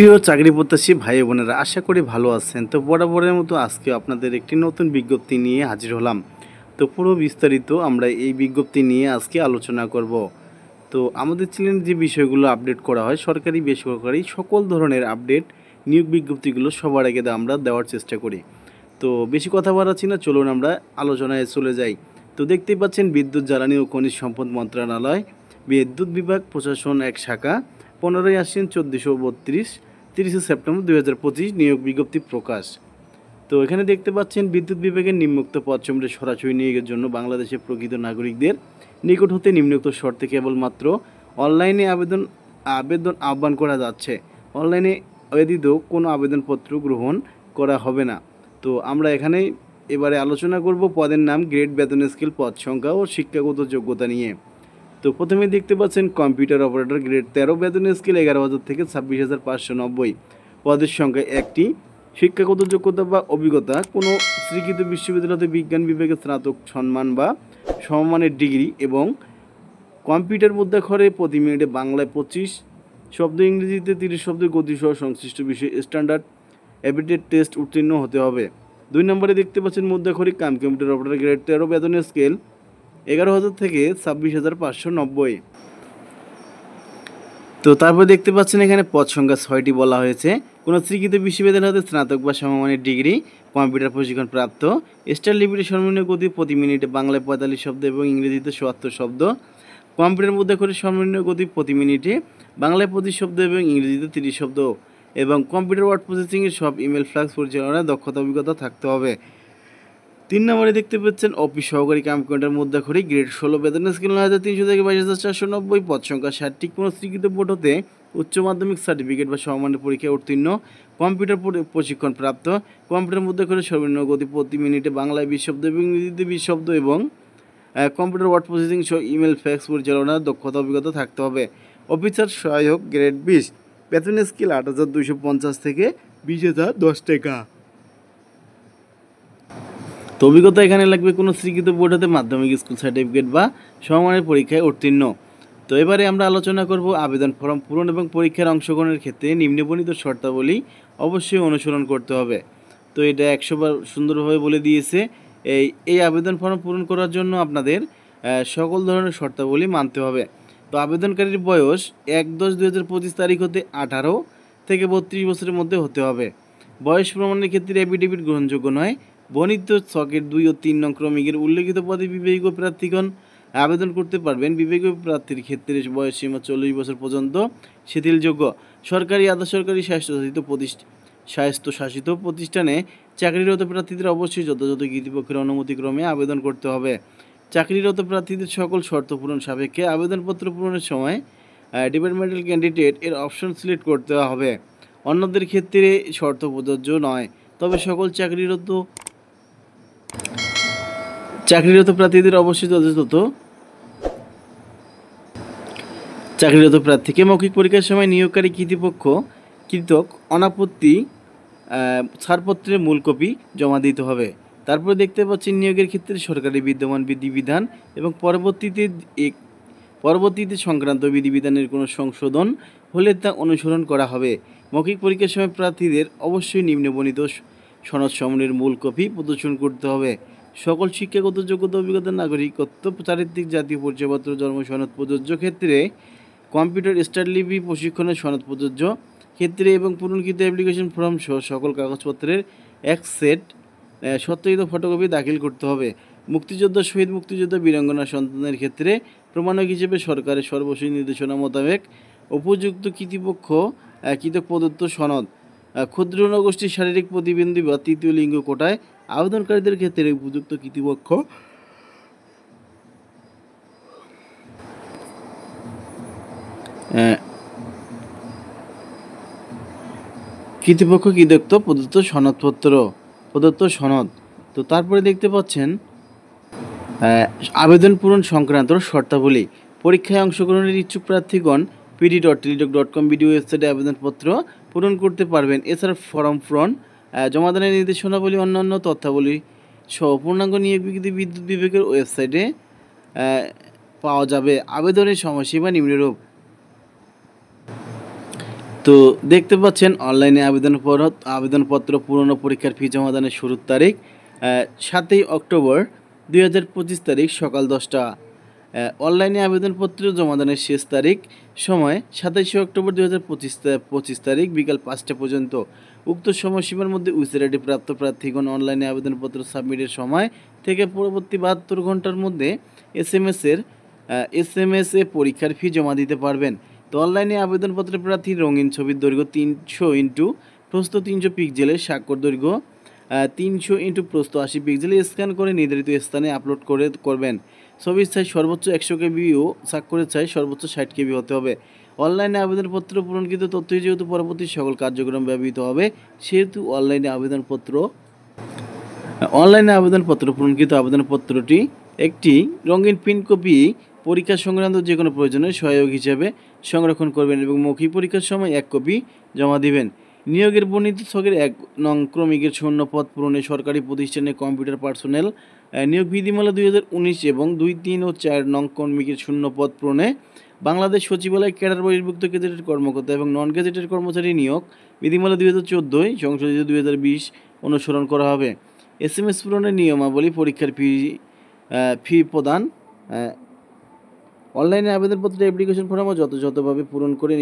প্রিয় চাকরি প্রত্যাশী ভাই বোনেরা, আশা করি ভালো আছেন। তো বরাবরের মতো আজকে আপনাদের একটি নতুন বিজ্ঞপ্তি নিয়ে হাজির হলাম। তো পুরো বিস্তারিত আমরা এই বিজ্ঞপ্তি নিয়ে আজকে আলোচনা করব। তো আমাদের চ্যানেলে যে বিষয়গুলো আপডেট করা হয়, সরকারি বেসরকারি সকল ধরনের আপডেট নিয়োগ বিজ্ঞপ্তিগুলো সবার আগে আমরা দেওয়ার চেষ্টা করি। তো বেশি কথা বাড়াচ্ছি না, চলুন আমরা আলোচনায় চলে যাই। তো দেখতেই পাচ্ছেন, বিদ্যুৎ জ্বালানি ও খনিজ সম্পদ মন্ত্রণালয়, বিদ্যুৎ বিভাগ, প্রশাসন এক শাখা, 15 1432, 30 সেপ্টেম্বর 2025 নিয়োগ বিজ্ঞপ্তি প্রকাশ। তো এখানে দেখতে পাচ্ছেন, বিদ্যুৎ বিভাগের নিম্নোক্ত পদসমূহে সরাসরি নিয়োগের জন্য বাংলাদেশের প্রকৃত নাগরিকদের নিকট হতে নিম্নোক্ত শর্তে কেবলমাত্র অনলাইনে আবেদন আহ্বান করা যাচ্ছে। অনলাইনে ব্যতীত কোনো আবেদনপত্র গ্রহণ করা হবে না। তো আমরা এখানে এবারে আলোচনা করব পদের নাম, গ্রেড, বেতন স্কেল, পদ সংখ্যা ও শিক্ষাগত যোগ্যতা নিয়ে। তো প্রথমে দেখতে পাচ্ছেন কম্পিউটার অপারেটর, গ্রেড 13, বেতন স্কেল 11,000 থেকে 26,590, পদের সংখ্যা একটি, শিক্ষাগত যোগ্যতা বা অভিজ্ঞতা কোনো স্বীকৃত বিশ্ববিদ্যালয়তে বিজ্ঞান বিভাগে স্নাতক সম্মান বা সমমানের ডিগ্রি এবং কম্পিউটার মুদ্রাক্ষরে প্রতি মিনিটে বাংলায় 25 শব্দ, ইংরেজিতে 30 শব্দের গতিসহ সংশ্লিষ্ট বিষয়ে স্ট্যান্ডার্ড অ্যাবিলিটি টেস্ট উত্তীর্ণ হতে হবে। 2 নম্বরে দেখতে পাচ্ছেন মুদ্রাক্ষরিক কাম, কম্পিউটার অপারেটর, গ্রেড 13, বেতন স্কেল 11,000 থেকে 26,590। তো তারপর দেখতে পাচ্ছেন এখানে পদ সংখ্যা 6টি বলা হয়েছে। কোনো স্বীকৃত বিশ্ববিদ্যালয় হতে স্নাতক বা সমমানের ডিগ্রি, কম্পিউটার প্রশিক্ষণ প্রাপ্ত, স্টার লিপির সর্বনিম্ন গতি প্রতি মিনিটে বাংলায় 45 শব্দ এবং ইংরেজিতে 77 শব্দ, কম্পিউটার মুদ্রাক্ষরে সর্বনিম্ন গতি প্রতি মিনিটে বাংলায় 25 শব্দ এবং ইংরেজিতে 30 শব্দ, এবং কম্পিউটার ওয়ার্ড প্রসেসিংয়ের সব ইমেল ফ্লাক্স পরিচালনায় দক্ষতা অভিজ্ঞতা থাকতে হবে। 3 নম্বরে দেখতে পাচ্ছেন অফিস সহকারী কাম, কম্পিউটার মুদ্রাক্ষরিক, গ্রেড 16, বেতন স্কেল 9,300 থেকে 22,490, পদ সংখ্যা 60টি, কোনো স্বীকৃত বোর্ড হতে উচ্চ মাধ্যমিক সার্টিফিকেট বা সমমানের পরীক্ষায় উত্তীর্ণ, কম্পিউটার প্রশিক্ষণ প্রাপ্ত, কম্পিউটার মুদ্রাক্ষরে সর্বনিম্ন গতি প্রতি মিনিটে বাংলায় 20 শব্দ এবং ইংরেজিতে 20 শব্দ, এবং কম্পিউটার ওয়ার্ড প্রসেসিং সহ ইমেল ফ্যাক্স পরিচালনার দক্ষতা অভিজ্ঞতা থাকতে হবে। অফিসার সহায়ক, গ্রেড 20, বেতন স্কেল 8,250 থেকে 20,010 টাকা। তো অভিজ্ঞতা এখানে লাগবে কোনো স্বীকৃত বোর্ড হতে মাধ্যমিক স্কুল সার্টিফিকেট বা সমমানের পরীক্ষায় উত্তীর্ণ। তো এবারে আমরা আলোচনা করব আবেদন ফর্ম পূরণ এবং পরীক্ষার অংশগ্রহণের ক্ষেত্রে নিম্নবর্ণিত শর্তাবলী অবশ্যই অনুসরণ করতে হবে। তো এটা 100 বার সুন্দরভাবে বলে দিয়েছে। এই আবেদন ফর্ম পূরণ করার জন্য আপনাদের সকল ধরনের শর্তাবলী মানতে হবে। তো আবেদনকারীর বয়স 1/10/2025 তারিখ হতে 18 থেকে 32 বছরের মধ্যে হতে হবে। বয়স প্রমাণের ক্ষেত্রে এফিডেভিট গ্রহণযোগ্য নয়। বর্ণিত ছকের 2 ও 3 নং ক্রমিকের উল্লেখিত পদে বিবাহিত প্রার্থীগণ আবেদন করতে পারবেন। বিবাহিত প্রার্থীর ক্ষেত্রে বয়সসীমা 40 বছর পর্যন্ত শিথিলযোগ্য। সরকারি, আধা সরকারি, স্বায়ত্তশাসিত প্রতিষ্ঠানে চাকরিরত প্রার্থীদের অবশ্যই যথাযথ কর্তৃপক্ষের অনুমতিক্রমে আবেদন করতে হবে। চাকরিরত প্রার্থীদের সকল শর্ত পূরণ সাপেক্ষে আবেদনপত্র পূরণের সময় ডিপার্টমেন্টাল ক্যান্ডিডেট এর অপশন সিলেক্ট করতে হবে। অন্যদের ক্ষেত্রে শর্ত প্রযোজ্য নয়। তবে সকল চাকরিরত প্রার্থীদের অবশ্যই চাকরিরত প্রার্থীকে মৌখিক পরীক্ষার সময় নিয়োগকারী কৃতক অনাপত্তি ছাড়পত্রের মূল কপি জমা দিতে হবে। তারপরে দেখতে পাচ্ছি নিয়োগের ক্ষেত্রে সরকারি বিদ্যমান বিধিবিধান এবং পরবর্তীতে সংক্রান্ত বিধিবিধানের কোনো সংশোধন হলে তা অনুসরণ করা হবে। মৌখিক পরীক্ষার সময় প্রার্থীদের অবশ্যই নিম্নবর্ণিত সনদ সমূহের মূল কপি প্রদর্শন করতে হবে। সকল শিক্ষাগত যোগ্যতা, অভিজ্ঞতা, নাগরিকত্ব, চারিত্রিক, জাতীয় পরিচয়পত্র, জন্ম সনদ প্রযোজ্য ক্ষেত্রে, কম্পিউটার স্টাডি প্রশিক্ষণের সনদ প্রযোজ্য ক্ষেত্রে এবং পূরণকৃত অ্যাপ্লিকেশন ফর্ম সহ সকল কাগজপত্রের এক সেট সত্যায়িত ফটোকপি দাখিল করতে হবে। মুক্তিযোদ্ধা, শহীদ মুক্তিযোদ্ধা, বীরাঙ্গনা সন্তানের ক্ষেত্রে প্রমাণক হিসেবে সরকারের সর্বশেষ নির্দেশনা মোতাবেক উপযুক্ত কৃতক প্রদত্ত সনদ। ক্ষুদ্র জনগোষ্ঠীর শারীরিক প্রতিবন্ধী বা তৃতীয় লিঙ্গ কোটায় আবেদনকারীদের ক্ষেত্রে উপযুক্ত কৃতপক্ষ প্রদত্ত সনদ। তো তারপরে দেখতে পাচ্ছেন আবেদন পূরণ সংক্রান্ত শর্তাবলী। পরীক্ষায় অংশগ্রহণের ইচ্ছুক প্রার্থীগণ pd.teledoc.com ভিডিও ওয়েবসাইটে আবেদনপত্র পূরণ করতে পারবেন। এছাড়া ফর্ম পূরণ, জমাদানের নির্দেশনাবলী, অন্যান্য তথ্যাবলী সহ পূর্ণাঙ্গ নিয়োগ বিজ্ঞপ্তি বিদ্যুৎ বিভাগের ওয়েবসাইটে পাওয়া যাবে। আবেদনের সময়সীমা নিম্নরূপ: তো দেখতে পাচ্ছেন অনলাইনে আবেদনপত্র পূরণ ও পরীক্ষার ফি জমাদানের শুরুর তারিখ 7ই অক্টোবর 2025 তারিখ সকাল 10টা। অনলাইনে আবেদনপত্র জমাদানের শেষ তারিখ সময় 27শে অক্টোবর 2025 তারিখ বিকাল 5টা পর্যন্ত। উক্ত সময়সীমার মধ্যে উইসিআইডি প্রাপ্ত প্রার্থীগণ অনলাইনে আবেদনপত্র সাবমিটের সময় থেকে পরবর্তী 72 ঘন্টার মধ্যে এসএমএস-এ পরীক্ষার ফি জমা দিতে পারবেন। তো অনলাইনে আবেদনপত্রের প্রার্থী রঙিন ছবির দৈর্ঘ্য 300 ইন্টু প্রস্থ 300 পিক্সেলের, স্বাক্ষর দৈর্ঘ্য 300 ইন্টু প্রস্থ 80 পিক্সেলে স্ক্যান করে নির্ধারিত স্থানে আপলোড করবেন। ছবির সাইজ সর্বোচ্চ 100 কেবি ও স্বাক্ষরের সাইজ সর্বোচ্চ 60 কেবি হতে হবে। অনলাইনে আবেদনপত্র পূরণকৃত তথ্যই যেহেতু পরবর্তী সকল কার্যক্রম ব্যবহৃত হবে, সেহেতু অনলাইনে আবেদনপত্র পূরণকৃত আবেদনপত্রটি একটি রঙিন প্রিন্ট কপি পরীক্ষা সংক্রান্ত যে কোনো প্রয়োজনে সহায়ক হিসাবে সংরক্ষণ করবেন এবং মৌখিক পরীক্ষার সময় 1 কপি জমা দিবেন। নিয়োগের বর্ণিত ছকের 1 নং ক্রমিকের শূন্য পদ পূরণে সরকারি প্রতিষ্ঠানে কম্পিউটার পার্সোনেল নিয়োগ বিধিমালা 2019 এবং 2, 3 ও 4 নং ক্রমিকের শূন্য পদ পূরণে বাংলাদেশ সচিবালয় ক্যাডার বহির্ভুক্ত গেজেটেড কর্মকর্তা এবং নন গেজেটেড কর্মচারী নিয়োগ বিধিমালা 2014 সংশোধিত 2020 অনুসরণ করা হবে। এসএমএস পূরণের নিয়মাবলী, পরীক্ষার ফি প্রদান, অনলাইনে আবেদনপত্রের অ্যাপ্লিকেশন ফর্ম যথাযথভাবে পূরণ করে